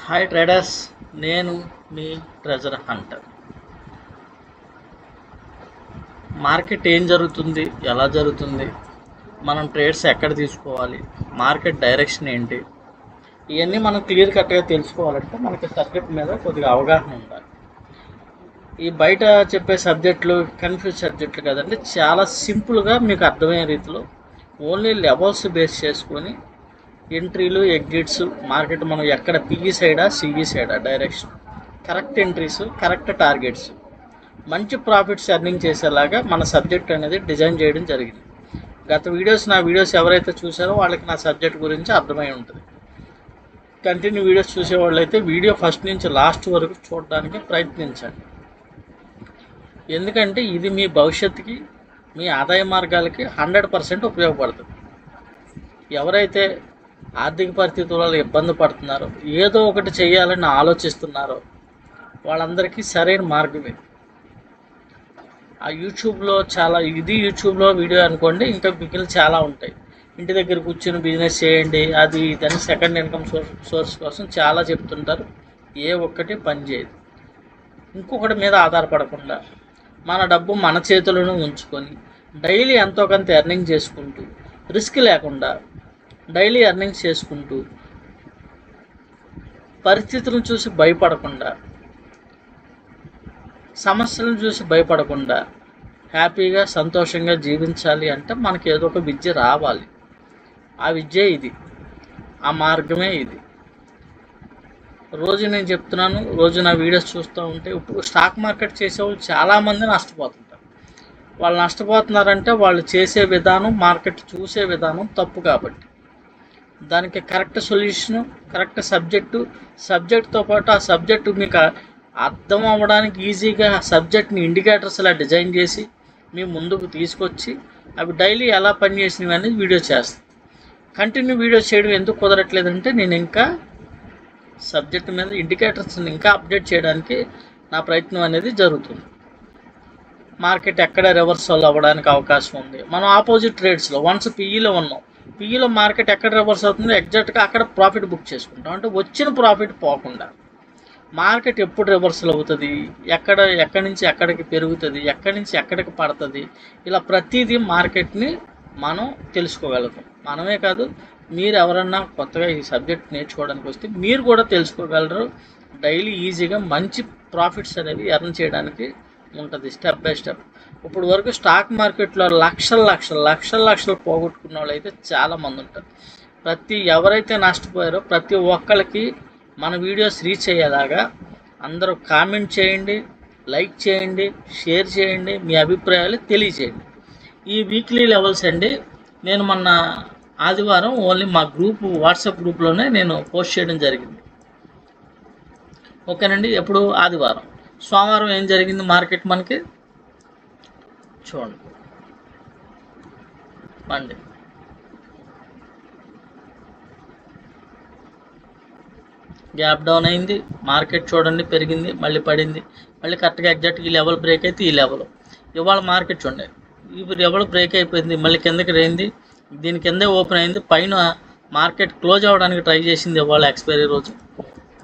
Hi traders, నేను మీ treasure Hunter. Market ఏం జరుగుతుంది, ఎలా జరుగుతుంది, మనం ట్రేడ్స్ ఎక్కడ తీసుకోవాలి, మార్కెట్ డైరెక్షన్ ఏంటి, ఇవన్నీ మనం క్లియర్ కట్గా తెలుసుకోవాలంటే మనకి సబ్జెక్ట్ మీద కొద్దిగా అవగాహన ఉండాలి. ఈ బయట చెప్పే సబ్జెక్టులు కన్ఫ్యూజ్ సబ్జెక్టులు కదండి, చాలా సింపుల్గా మీకు అర్థమయ్యే రీతిలో ఓన్లీ లెవెల్స్ బేస్ చేసుకొని ఎంట్రీలు, ఎగ్జిట్స్, మార్కెట్ మనం ఎక్కడ పిఈ సైడా సిఈ సైడా direction, correct entries, correct targets, మంచి ప్రాఫిట్స్ ఎర్నింగ్ చేసేలాగా మన సబ్జెక్ట్ అనేది డిజైన్ చేయడం జరిగింది. నా వీడియోస్ ఎవరైతే చూసారో వాళ్ళకి నా సబ్జెక్ట్ గురించి అర్థమై ఉంటుంది. కంటిన్యూ వీడియోస్ చూసేవాళ్ళు అయితే వీడియో ఫస్ట్ నుంచి లాస్ట్ వరకు చూడడానికి ప్రయత్నించండి. ఎందుకంటే ఇది మీ భవిష్యత్తుకి, మీ ఆదాయ మార్గాలకి 100% ఉపయోగపడుతుంది. ఎవరైతే ఆర్థిక పరిస్థితులలో ఇబ్బంది పడుతున్నారో, ఏదో ఒకటి చేయాలని ఆలోచిస్తున్నారో వాళ్ళందరికీ సరైన మార్గం ఇది. ఆ యూట్యూబ్లో యూట్యూబ్లో వీడియో అనుకోండి, ఇంకా మిగిలిన చాలా ఉంటాయి. ఇంటి దగ్గర కూర్చొని బిజినెస్ చేయండి, అది ఇదని సెకండ్ ఇన్కమ్ సోర్స్ కోసం చాలా చెప్తుంటారు. ఏ ఒక్కటి పని చేయదు. ఇంకొకటి మీద ఆధారపడకుండా మన డబ్బు మన చేతులను ఉంచుకొని డైలీ ఎంతో కొంత ఎర్నింగ్ చేసుకుంటూ, రిస్క్ లేకుండా డైలీ ఎర్నింగ్స్ చేసుకుంటూ, పరిస్థితులను చూసి భయపడకుండా, సమస్యలను చూసి భయపడకుండా హ్యాపీగా సంతోషంగా జీవించాలి అంటే మనకి ఏదో ఒక విద్య రావాలి. ఆ విద్య ఇది, ఆ మార్గమే ఇది. రోజు నేను చెప్తున్నాను, రోజు నా వీడియోస్ చూస్తూ ఉంటే ఇప్పుడు స్టాక్ మార్కెట్ చేసేవాళ్ళు చాలామంది నష్టపోతుంటారు. వాళ్ళు నష్టపోతున్నారంటే వాళ్ళు చేసే విధానం, మార్కెట్ చూసే విధానం తప్పు. కాబట్టి దానికి కరెక్ట్ సొల్యూషను, కరెక్ట్ సబ్జెక్ట్తో పాటు ఆ సబ్జెక్టు మీకు అర్థం అవ్వడానికి ఈజీగా సబ్జెక్ట్ని ఇండికేటర్స్ ఇలా డిజైన్ చేసి మీ ముందుకు తీసుకొచ్చి అవి డైలీ ఎలా పనిచేసినవి అనేది వీడియో చేస్తాను. కంటిన్యూ వీడియో చేయడం ఎందుకు కుదరట్లేదంటే నేను ఇంకా సబ్జెక్ట్ మీద ఇండికేటర్స్ని ఇంకా అప్డేట్ చేయడానికి నా ప్రయత్నం అనేది జరుగుతుంది. మార్కెట్ ఎక్కడ రివర్సల్ అవ్వడానికి అవకాశం ఉంది. మనం ఆపోజిట్ ట్రేడ్స్లో వన్స్ పిఈలో ఉన్నాం, పిఈలో మార్కెట్ ఎక్కడ రివర్స్ అవుతుందో ఎగ్జాక్ట్గా అక్కడ ప్రాఫిట్ బుక్ చేసుకుంటాం. అంటే వచ్చిన ప్రాఫిట్ పోకుండా మార్కెట్ ఎప్పుడు రివర్సల్ అవుతుంది, ఎక్కడి నుంచి ఎక్కడికి పెరుగుతుంది, ఎక్కడి నుంచి ఎక్కడికి పడుతుంది, ఇలా ప్రతిదీ మార్కెట్ని మనం తెలుసుకోగలుగుతాం. మనమే కాదు, మీరు ఎవరన్నా కొత్తగా ఈ సబ్జెక్ట్ నేర్చుకోవడానికి వస్తే మీరు కూడా తెలుసుకోగలరు. డైలీ ఈజీగా మంచి ప్రాఫిట్స్ అనేవి ఎర్న్ చేయడానికి ఉంటుంది, స్టెప్ బై స్టెప్. ఇప్పుడు వరకు స్టాక్ మార్కెట్లో లక్షలు పోగొట్టుకున్న వాళ్ళు అయితే చాలామంది ఉంటారు. ఎవరైతే నష్టపోయారో ప్రతి ఒక్కరికి మన వీడియోస్ రీచ్ అయ్యేలాగా అందరూ కామెంట్ చేయండి, లైక్ చేయండి, షేర్ చేయండి, మీ అభిప్రాయాలు తెలియచేయండి. ఈ వీక్లీ లెవెల్స్ అండి నేను మొన్న ఆదివారం ఓన్లీ మా వాట్సాప్ గ్రూప్లోనే నేను పోస్ట్ చేయడం జరిగింది. ఓకేనండి. ఎప్పుడు ఆదివారం. సోమవారం ఏం జరిగింది మార్కెట్ మనకి చూడండి. మండే గ్యాప్ డౌన్ అయింది, మార్కెట్ చూడండి పెరిగింది, మళ్ళీ పడింది, మళ్ళీ కరెక్ట్గా ఎగ్జాక్ట్గా ఈ లెవెల్ బ్రేక్ అయితే ఈ లెవెల్. ఇవాళ మార్కెట్ చూడండి, ఈ లెవెల్ బ్రేక్ అయిపోయింది, మళ్ళీ కిందకి రేయింది, దీని కిందే ఓపెన్ అయింది, పైన మార్కెట్ క్లోజ్ అవ్వడానికి ట్రై చేసింది ఇవాళ ఎక్స్పైరీ రోజు.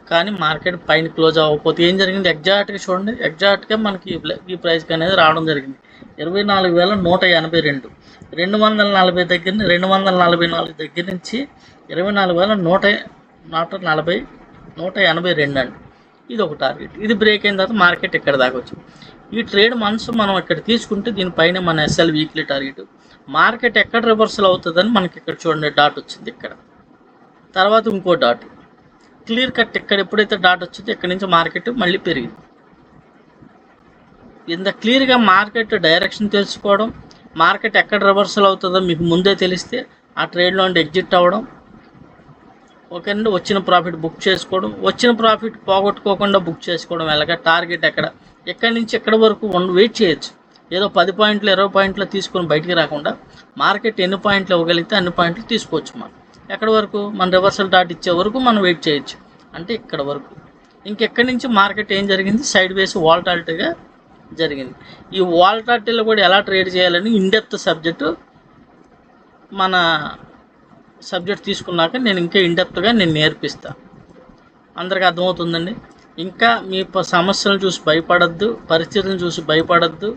కానీ మార్కెట్ పైన క్లోజ్ అవ్వకపోతే ఏం జరిగింది, ఎగ్జాక్ట్గా చూడండి, ఎగ్జాక్ట్గా మనకి ఈ ప్రైస్కి అనేది రావడం జరిగింది. 24,182, 240 దగ్గర 244 దగ్గర నుంచి 24,182 అండి. ఇది ఒక టార్గెట్. ఇది బ్రేక్ అయిన తర్వాత మార్కెట్ ఇక్కడ దాకా వచ్చింది. ఈ ట్రేడ్ మంత్స్ మనం ఇక్కడ తీసుకుంటే దీనిపైన మన ఎస్ఎల్ వీక్లీ టార్గెట్. మార్కెట్ ఎక్కడ రివర్సల్ అవుతుందని మనకి ఇక్కడ చూడండి డాట్ వచ్చింది, ఇక్కడ తర్వాత ఇంకో డాట్, క్లియర్ కట్. ఇక్కడ ఎప్పుడైతే డాట్ వచ్చిందో ఇక్కడ నుంచి మార్కెట్ మళ్ళీ పెరిగింది. ఇంత క్లియర్గా మార్కెట్ డైరెక్షన్ తెలుసుకోవడం, మార్కెట్ ఎక్కడ రివర్సల్ అవుతుందో మీకు ముందే తెలిస్తే ఆ ట్రేడ్లో ఎగ్జిట్ అవ్వడం, ఓకేనండి. వచ్చిన ప్రాఫిట్ బుక్ చేసుకోవడం, వచ్చిన ప్రాఫిట్ పోగొట్టుకోకుండా బుక్ చేసుకోవడం. ఎలాగ టార్గెట్ ఎక్కడి నుంచి ఎక్కడి వరకు వెయిట్ చేయొచ్చు. ఏదో 10 పాయింట్లు 20 పాయింట్లు తీసుకొని బయటికి రాకుండా మార్కెట్ ఎన్ని పాయింట్లు ఇవ్వగలిగితే అన్ని పాయింట్లు తీసుకోవచ్చు. మనం ఎక్కడి వరకు మన రివర్సల్ డాట్ ఇచ్చే వరకు మనం వెయిట్ చేయొచ్చు, అంటే ఇక్కడ వరకు. ఇంకెక్కడి నుంచి మార్కెట్ ఏం జరిగింది, సైడ్ వేస్ వాలటాలిటీగా జరిగింది. ఈ వాలటాలిటీలో కూడా ఎలా ట్రేడ్ చేయాలని ఇన్డెప్త్ సబ్జెక్టు మన సబ్జెక్ట్ తీసుకున్నాక నేను ఇంకా ఇన్డెప్త్గా నేను నేర్పిస్తాను. అందరికి అర్థమవుతుందండి. ఇంకా మీ సమస్యలను చూసి భయపడద్దు, పరిస్థితులను చూసి భయపడద్దు.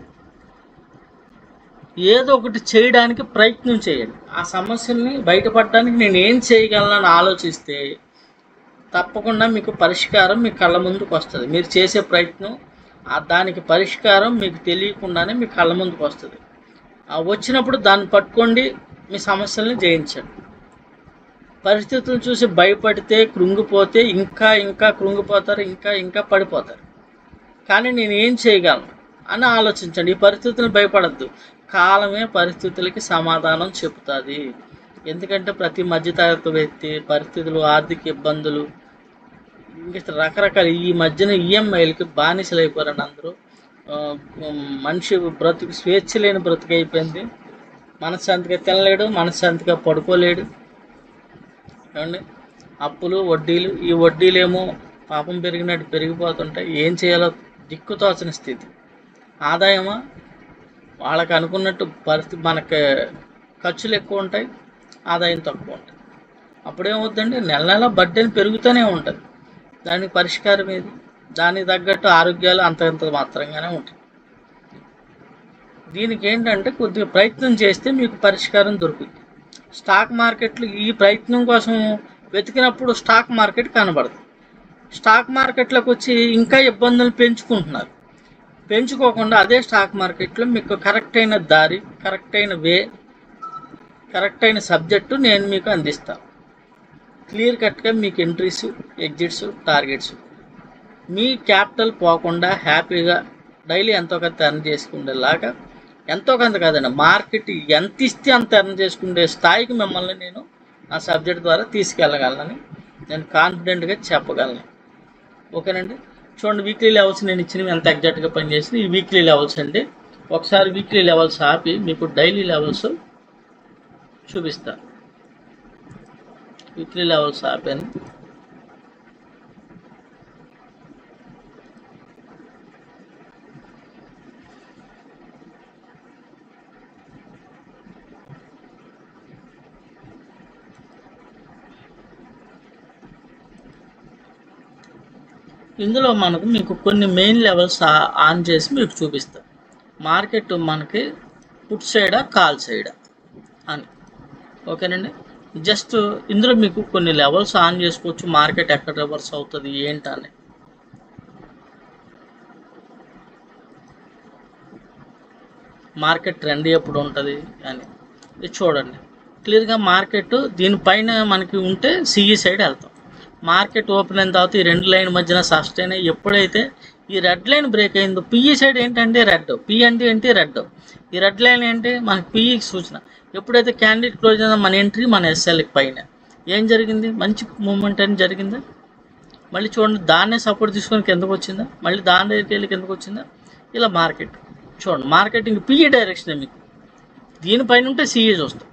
ఏదో ఒకటి చేయడానికి ప్రయత్నం చేయండి. ఆ సమస్యల్ని బయటపడడానికి నేను ఏం చేయగలనని ఆలోచిస్తే తప్పకుండా మీకు పరిష్కారం మీ కళ్ళ ముందుకు వస్తుంది. మీరు చేసే ప్రయత్నం దానికి పరిష్కారం మీకు తెలియకుండానే మీ కళ్ళ ముందుకు వస్తుంది. వచ్చినప్పుడు దాన్ని పట్టుకోండి, మీ సమస్యల్ని జయించండి. పరిస్థితులను చూసి భయపడితే కృంగిపోతే ఇంకా ఇంకా కృంగిపోతారు, ఇంకా ఇంకా పడిపోతారు. కానీ నేను ఏం చేయగలను అని ఆలోచించండి. ఈ పరిస్థితులను భయపడద్దు. కాలమే పరిస్థితులకి సమాధానం చెబుతుంది. ఎందుకంటే ప్రతి మధ్యతరగతి వ్యక్తి పరిస్థితులు, ఆర్థిక ఇబ్బందులు, ఇంకా రకరకాల ఈ మధ్యన ఈఎంఐలకి బానిసలు అయిపోయారండి అందరూ. మనిషి బ్రతుకు స్వేచ్ఛ లేని బ్రతుకు అయిపోయింది. మనశ్శాంతిగా తినలేడు, మనశ్శాంతిగా పడుకోలేడు. ఏమండి, అప్పులు వడ్డీలు, ఈ వడ్డీలేమో పాపం పెరిగినట్టు పెరిగిపోతుంటాయి. ఏం చేయాలో దిక్కుతోచని స్థితి. ఆదాయమా వాళ్ళకి అనుకున్నట్టు పరిస్థితి, మనకి ఖర్చులు ఎక్కువ ఉంటాయి, ఆదాయం తక్కువ ఉంటుంది. అప్పుడేమవుతుందండి, నెల నెల బడ్డీని పెరుగుతూనే ఉంటుంది. దానికి పరిష్కారం ఏది? దానికి తగ్గట్టు ఆరోగ్యాలు అంతంత మాత్రంగానే ఉంటాయి. దీనికి ఏంటంటే కొద్దిగా ప్రయత్నం చేస్తే మీకు పరిష్కారం దొరుకుతుంది. స్టాక్ మార్కెట్లు ఈ ప్రయత్నం కోసం వెతికినప్పుడు స్టాక్ మార్కెట్ కనబడదు. స్టాక్ మార్కెట్లోకి వచ్చి ఇంకా ఇబ్బందులు పెంచుకుంటున్నారు. పెంచుకోకుండా అదే స్టాక్ మార్కెట్లో మీకు కరెక్ట్ అయిన దారి, కరెక్ట్ అయిన వే, కరెక్ట్ అయిన సబ్జెక్టు నేను మీకు అందిస్తాను. క్లియర్ కట్గా మీకు ఎంట్రీస్, ఎగ్జిట్స్, టార్గెట్స్, మీ క్యాపిటల్ పోకుండా హ్యాపీగా డైలీ ఎంతో కొంత ఎర్న్ చేసుకునేలాగా, ఎంతో కొంత కాదండి, మార్కెట్ ఎంత ఇస్తే అంత ఎర్న్ చేసుకునే స్థాయికి మిమ్మల్ని నేను ఆ సబ్జెక్ట్ ద్వారా తీసుకెళ్ళగలనని నేను కాన్ఫిడెంట్గా చెప్పగలను. ఓకేనండి. చూడండి, వీక్లీ లెవెల్స్ నేను ఇచ్చినవి ఎంత ఎగ్జాక్ట్గా పనిచేసి ఈ వీక్లీ లెవెల్స్ అండి. ఒకసారి వీక్లీ లెవెల్స్ ఆపి మీకు డైలీ లెవెల్స్ చూపిస్తాను. వీక్లీ లెవెల్స్ ఆపాను. ఇందులో మీకు కొన్ని మెయిన్ లెవెల్స్ ఆన్ చేసి మీకు చూపిస్తాం. మార్కెట్ మనకి పుట్ సైడా కాల్ సైడా అని. ఓకేనండి. జస్ట్ ఇందులో మీకు కొన్ని లెవెల్స్ ఆన్ చేసుకోవచ్చు. మార్కెట్ ఎక్కడ రివర్స్ అవుతుంది ఏంటని. మార్కెట్ ట్రెండ్ ఎప్పుడు ఉంటుంది అని ఇది చూడండి క్లియర్గా. మార్కెట్ దీనిపైన మనకి ఉంటే సిఈ సైడ్ వెళ్తాం. మార్కెట్ ఓపెన్ అయిన తర్వాత ఈ రెండు లైన్ మధ్యన సస్టైన్ అయ్యి ఎప్పుడైతే ఈ రెడ్ లైన్ బ్రేక్ అయిందో, పిఈ సైడ్ ఏంటంటే రెడ్, పి అంటే ఏంటి రెడ్. ఈ రెడ్ లైన్ ఏంటి మనకి పిఈకి సూచన. ఎప్పుడైతే క్యాండిడేట్ క్లోజ్ అయినా మన ఎంట్రీ మన ఎస్ఎల్కి పైన ఏం జరిగింది, మంచి మూమెంట్ అని జరిగిందా. మళ్ళీ చూడండి, దాన్నే సపోర్ట్ తీసుకొని కిందకు వచ్చిందా, మళ్ళీ దాని దగ్గరికి వెళ్ళి కిందకు వచ్చిందా. ఇలా మార్కెట్ చూడండి, మార్కెటింగ్ పిఈ డైరెక్షన్ మీకు. దీనిపైన ఉంటే సిఈ చూస్తాం,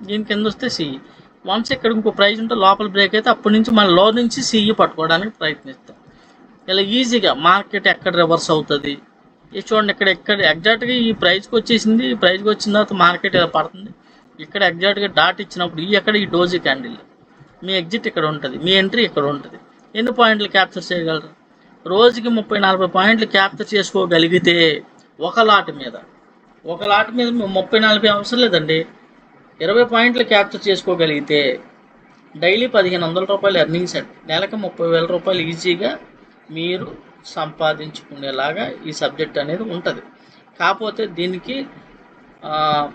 దీని కింద వస్తే సిఈ. వన్స్ ఇక్కడ ఇంకో ప్రైజ్ ఉంటే లోపల బ్రేక్ అయితే అప్పటి నుంచి మన లో నుంచి సిఈ పట్టుకోవడానికి ప్రయత్నిస్తాం. ఇలా ఈజీగా మార్కెట్ ఎక్కడ రివర్స్ అవుతుంది ఇది చూడండి. ఇక్కడ ఎగ్జాక్ట్గా ఈ ప్రైజ్కి వచ్చేసింది. ఈ ప్రైజ్కి వచ్చిన తర్వాత మార్కెట్ ఇలా పడుతుంది. ఇక్కడ ఎగ్జాక్ట్గా డాట్ ఇచ్చినప్పుడు ఎక్కడ ఈ డోజీ క్యాండిల్, మీ ఎగ్జిట్ ఇక్కడ ఉంటుంది, మీ ఎంట్రీ ఇక్కడ ఉంటుంది. ఎన్ని పాయింట్లు క్యాప్చర్ చేయగలరు? రోజుకి 30-40 పాయింట్లు క్యాప్చర్ చేసుకోగలిగితే ఒక లాట్ మీద 30-40 అవసరం లేదండి. 20 పాయింట్లు క్యాప్చర్ చేసుకోగలిగితే డైలీ 1500 రూపాయలు ఎర్నింగ్స్ అండి. నెలకు 30,000 రూపాయలు ఈజీగా మీరు సంపాదించుకునేలాగా ఈ సబ్జెక్ట్ అనేది ఉంటుంది. కాకపోతే దీనికి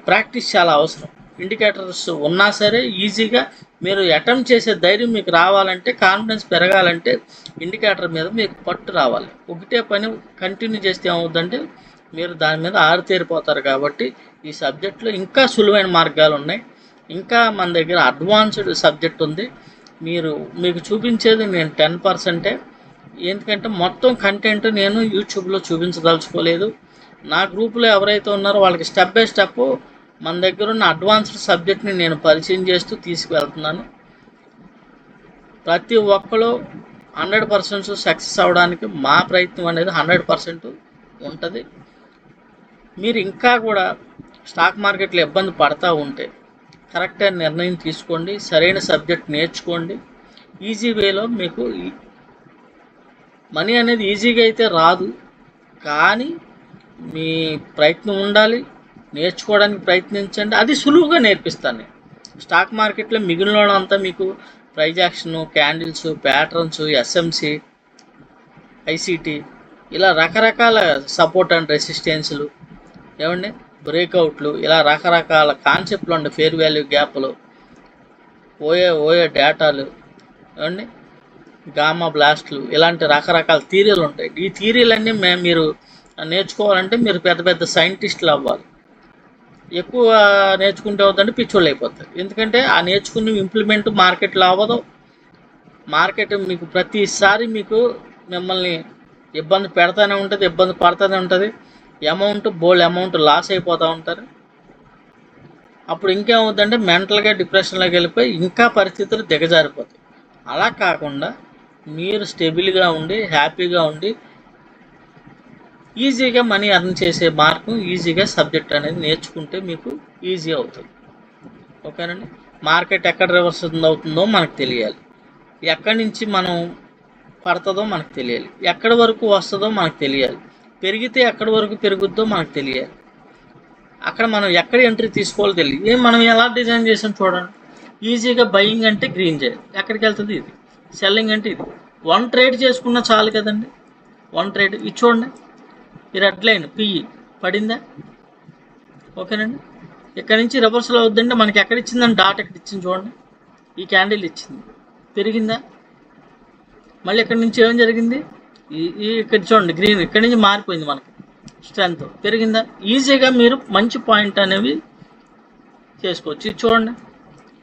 ప్రాక్టీస్ చాలా అవసరం. ఇండికేటర్స్ ఉన్నా సరే ఈజీగా మీరు అటెంప్ట్ చేసే ధైర్యం మీకు రావాలంటే, కాన్ఫిడెన్స్ పెరగాలంటే ఇండికేటర్ మీద మీకు పట్టు రావాలి. ఒకటే పని కంటిన్యూ చేస్తే ఏమవుతుందంటే మీరు దాని మీద ఆరితేరిపోతారు. కాబట్టి ఈ సబ్జెక్ట్లో ఇంకా సులువైన మార్గాలు ఉన్నాయి. ఇంకా మన దగ్గర అడ్వాన్స్డ్ సబ్జెక్ట్ ఉంది. మీకు చూపించేది నేను 10%. ఎందుకంటే మొత్తం కంటెంట్ నేను యూట్యూబ్లో చూపించదలుచుకోలేదు. నా గ్రూపులో ఎవరైతే ఉన్నారో వాళ్ళకి స్టెప్ బై స్టెప్ మన దగ్గర ఉన్న అడ్వాన్స్డ్ సబ్జెక్ట్ని నేను పరిచయం చేస్తూ తీసుకువెళ్తున్నాను. ప్రతి ఒక్కరు 100% సక్సెస్ అవ్వడానికి మా ప్రయత్నం అనేది 100% ఉంటుంది. మీరు ఇంకా కూడా స్టాక్ మార్కెట్లో ఇబ్బంది పడతా ఉంటే కరెక్ట్ అయిన నిర్ణయం తీసుకోండి, సరైన సబ్జెక్ట్ నేర్చుకోండి. ఈజీ వేలో మీకు మనీ అనేది ఈజీగా అయితే రాదు, కానీ మీ ప్రయత్నం ఉండాలి, నేర్చుకోవడానికి ప్రయత్నించండి. అది సులువుగా నేర్పిస్తాను నేను. స్టాక్ మార్కెట్లో మిగిలిన అంతా మీకు price action, candles, patterns, SMC, ICT, ఇలా రకరకాల సపోర్ట్ అండ్ రెసిస్టెన్స్లు, ఏమండి, బ్రేక్అవుట్లు, ఇలా రకరకాల కాన్సెప్ట్లు ఉండే ఫేర్ వాల్యూ గ్యాప్లు, ఓఏ డేటాలు, ఏమండి, గామా బ్లాస్ట్లు, ఇలాంటి రకరకాల థియరీలు ఉంటాయి. ఈ థియరీలన్నీ మీరు నేర్చుకోవాలంటే మీరు పెద్ద పెద్ద సైంటిస్టులు అవ్వాలి. ఎక్కువ నేర్చుకుంటే అవుతుందంటే పిచ్చోళ్ళు అయిపోతారు. ఎందుకంటే ఆ నేర్చుకుని ఇంప్లిమెంట్ మార్కెట్లో అవ్వదు. మార్కెట్ మీకు ప్రతిసారి మీకు మిమ్మల్ని ఇబ్బంది పెడతానే ఉంటుంది, ఇబ్బంది పడుతూనే ఉంటుంది. బోల్డ్ అమౌంట్ లాస్ అయిపోతూ ఉంటారు. అప్పుడు ఇంకేమవుతుందంటే మెంటల్గా డిప్రెషన్లోకి వెళ్ళిపోయి ఇంకా పరిస్థితులు దిగజారిపోతాయి. అలా కాకుండా మీరు స్టెబిల్గా ఉండి హ్యాపీగా ఉండి ఈజీగా మనీ ఎర్న్ చేసే మార్గం, ఈజీగా సబ్జెక్ట్ అనేది నేర్చుకుంటే మీకు ఈజీ అవుతుంది. ఓకేనండి. మార్కెట్ ఎక్కడ రివర్స్ అవుతుందో మనకు తెలియాలి, ఎక్కడి నుంచి మనం పడుతుందో మనకు తెలియాలి, ఎక్కడి వరకు వస్తుందో మనకు తెలియాలి, పెరిగితే ఎక్కడి వరకు పెరుగుద్దో మనకు తెలియాలి. అక్కడ మనం ఎక్కడ ఎంట్రీ తీసుకోవాలో తెలియదు. మనం ఎలా డిజైన్ చేసాం చూడండి. ఈజీగా బయింగ్ అంటే గ్రీన్ చేయాలి, ఎక్కడికి వెళ్తుంది ఇది. సెల్లింగ్ అంటే ఇది. 1 ట్రేడ్ చేసుకున్నా చాలు కదండి. 1 ట్రేడ్ ఇది చూడండి, ఈ రెడ్ లైన్ పిఈ పడిందా? ఓకేనండి. ఇక్కడ నుంచి రివర్సల్ అవుద్దంటే మనకి ఎక్కడ ఇచ్చిందని డాట్ ఎక్కడ ఇచ్చింది చూడండి. ఈ క్యాండిల్ ఇచ్చింది, పెరిగిందా? మళ్ళీ ఇక్కడ నుంచి ఏం జరిగింది? ఇక్కడ చూడండి గ్రీన్, ఇక్కడ నుంచి మారిపోయింది, మనకి స్ట్రెంత్ పెరిగిందా? ఈజీగా మీరు మంచి పాయింట్ అనేవి చేసుకోవచ్చు. ఇది చూడండి,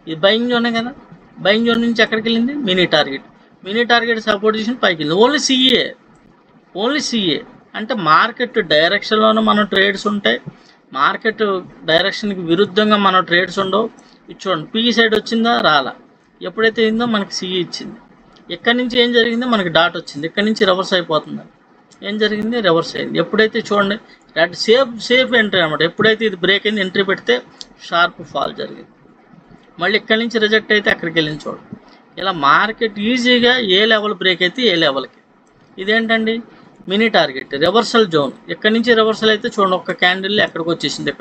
ఇది బయింగ్ జోనే కదా. బయింగ్ జోన్ నుంచి ఎక్కడికి వెళ్ళింది? మినీ టార్గెట్ సపోర్ట్ చేసిన పైకి వెళ్ళింది. ఓన్లీ సిఏ అంటే మార్కెట్ డైరెక్షన్లోనే మన ట్రేడ్స్ ఉంటాయి, మార్కెట్ డైరెక్షన్కి విరుద్ధంగా మన ట్రేడ్స్ ఉండవు. ఇది చూడండి, పీ సైడ్ వచ్చిందా? రాలా. ఎప్పుడైతే అయిందో మనకి సిఈ ఇచ్చింది. ఎక్కడి నుంచి ఏం జరిగిందో మనకి డాట్ వచ్చింది, ఎక్కడి నుంచి రివర్స్ అయిపోతుంది. ఏం జరిగింది? రివర్స్ అయింది. ఎప్పుడైతే చూడండి రెడ్ సేఫ్ ఎంట్రీ అనమాట. ఎప్పుడైతే ఇది బ్రేక్ అయింది, ఎంట్రీ పెడితే షార్ప్ ఫాల్ జరిగింది. మళ్ళీ ఇక్కడి నుంచి రిజెక్ట్ అయితే అక్కడికి వెళ్ళింది చూడండి. ఇలా మార్కెట్ ఈజీగా ఏ లెవెల్ బ్రేక్ అయితే ఏ లెవెల్కి. ఇదేంటండి? Mini target reversal zone. ఎక్కడి నుంచి రివర్సల్ అయితే చూడండి, ఒక్క క్యాండిల్ ఎక్కడికి వచ్చేసింది,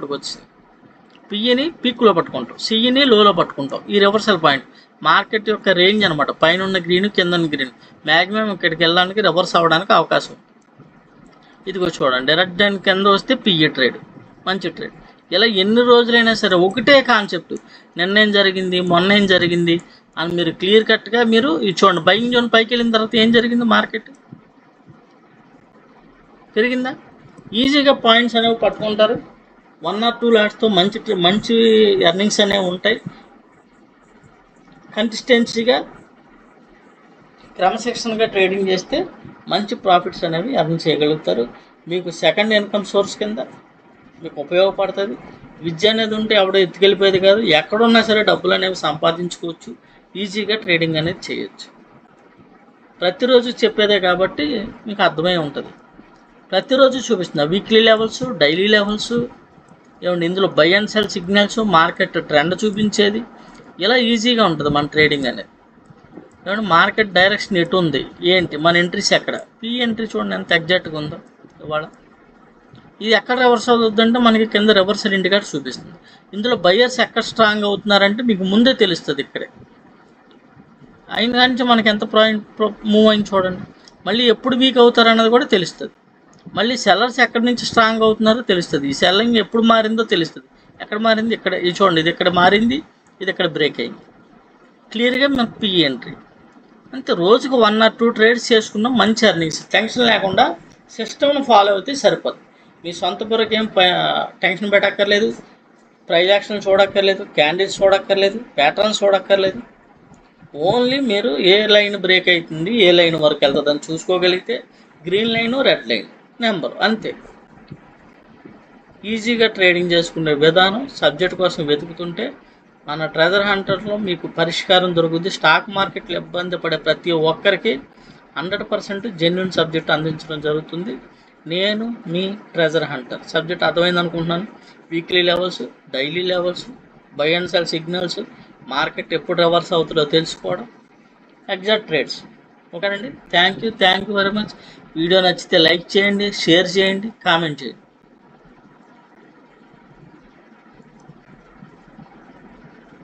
పిఈని పీక్లో పట్టుకుంటాం, సిఈని లోలో పట్టుకుంటాం. ఈ రివర్సల్ పాయింట్ మార్కెట్ యొక్క రేంజ్ అనమాట. పైన ఉన్న గ్రీన్, కింద ఉన్న గ్రీన్, మ్యాక్సిమం ఇక్కడికి వెళ్ళడానికి రివర్స్ అవ్వడానికి అవకాశం. ఇదిగో చూడండి, రెడ్ అండ్ కింద వస్తే పిఈ ట్రేడ్, మంచి ట్రేడ్. ఇలా ఎన్ని రోజులైనా సరే ఒకటే కాన్సెప్ట్, నిన్నేం జరిగింది, మొన్న ఏం జరిగింది అని మీరు క్లియర్ కట్గా మీరు ఇది చూడండి. బయింగ్ జోన్ పైకి వెళ్ళిన తర్వాత ఏం జరిగింది? మార్కెట్ పెరిగిందా? ఈజీగా పాయింట్స్ అనేవి పట్టుకుంటారు. 1 or 2 లాట్స్తో మంచి ఎర్నింగ్స్ అనేవి ఉంటాయి. కన్సిస్టెన్సీగా క్రమశిక్షణగా ట్రేడింగ్ చేస్తే మంచి ప్రాఫిట్స్ అనేవి ఎర్న్ చేయగలుగుతారు. మీకు సెకండ్ ఇన్కమ్ సోర్స్ కింద మీకు ఉపయోగపడుతుంది. విద్య అనేది ఉంటే ఎవడో ఎత్తుకెళ్ళిపోయేది కాదు. ఎక్కడున్నా సరే డబ్బులు అనేవి సంపాదించుకోవచ్చు, ఈజీగా ట్రేడింగ్ అనేది చేయొచ్చు. ప్రతిరోజు చెప్పేదే కాబట్టి మీకు అర్థమై ఉంటుంది. ప్రతిరోజు చూపిస్తున్నా వీక్లీ లెవెల్స్, డైలీ లెవెల్స్, ఏమండి ఇందులో by and cell signals, market trend చూపించేది. ఇలా ఈజీగా ఉంటుంది మన ట్రేడింగ్ అనేది. ఏమంటే మార్కెట్ డైరెక్షన్ ఎటు ఉంది, ఏంటి, మన ఎంట్రీస్ ఎక్కడ, పీ ఎంట్రీ చూడండి ఎంత ఎగ్జాక్ట్గా ఉందో. ఇవాళ ఇది ఎక్కడ రివర్స్ అవుతుందంటే మనకి కింద రివర్సల్ ఇండికేటర్ చూపిస్తుంది. ఇందులో బయర్స్ ఎక్కడ స్ట్రాంగ్ అవుతున్నారంటే మీకు ముందే తెలుస్తుంది. ఇక్కడే అయిన కానీ మనకి ఎంత మూవ్ అయింది చూడండి. మళ్ళీ ఎప్పుడు వీక్ అవుతారన్నది కూడా తెలుస్తుంది. మళ్ళీ సెల్లర్స్ ఎక్కడి నుంచి స్ట్రాంగ్ అవుతున్నారో తెలుస్తుంది. ఈ సెల్లింగ్ ఎప్పుడు మారిందో తెలుస్తుంది. ఎక్కడ మారింది? ఇక్కడ. ఇది చూడండి, ఇది ఇక్కడ మారింది, ఇది ఇక్కడ బ్రేక్ అయింది. క్లియర్గా మనకు పీ ఎంట్రీ. అంతే. రోజుకు 1 or 2 ట్రేడ్స్ చేసుకున్నాం, మంచి ఎర్నింగ్స్. టెన్షన్ లేకుండా సిస్టమ్ను ఫాలో అయితే సరిపోతుంది. మీ సొంత బుర్రకి ఏం టెన్షన్ పెట్టక్కర్లేదు, ప్రైజ్ యాక్షన్ చూడక్కర్లేదు, క్యాండిల్స్ చూడక్కర్లేదు, ప్యాటర్న్స్ చూడక్కర్లేదు. ఓన్లీ మీరు ఏ లైన్ బ్రేక్ అవుతుంది, ఏ లైన్ వరకు వెళ్తుంది అని చూసుకోగలిగితే green line, red line number, అంతే. ఈజీగా ట్రేడింగ్ చేసుకునే విధానం సబ్జెక్ట్ కోసం వెతుకుతుంటే మన ట్రెజర్ హంటర్లో మీకు పరిష్కారం దొరుకుతుంది. స్టాక్ మార్కెట్లో ఇబ్బంది పడే ప్రతి ఒక్కరికి 100% జెన్యున్ సబ్జెక్ట్ అందించడం జరుగుతుంది. నేను మీ ట్రెజర్ హంటర్. సబ్జెక్ట్ అర్థమైంది అనుకుంటున్నాను. Weekly levels, daily levels, by and cell signals, market ఎప్పుడు రివర్స్ అవుతుందో తెలుసుకోవడం, ఎగ్జాక్ట్ ట్రేడ్స్. ఓకేనండి. Thank you very much. Video నచ్చితే లైక్ చేయండి, షేర్ చేయండి, కామెంట్ చేయండి.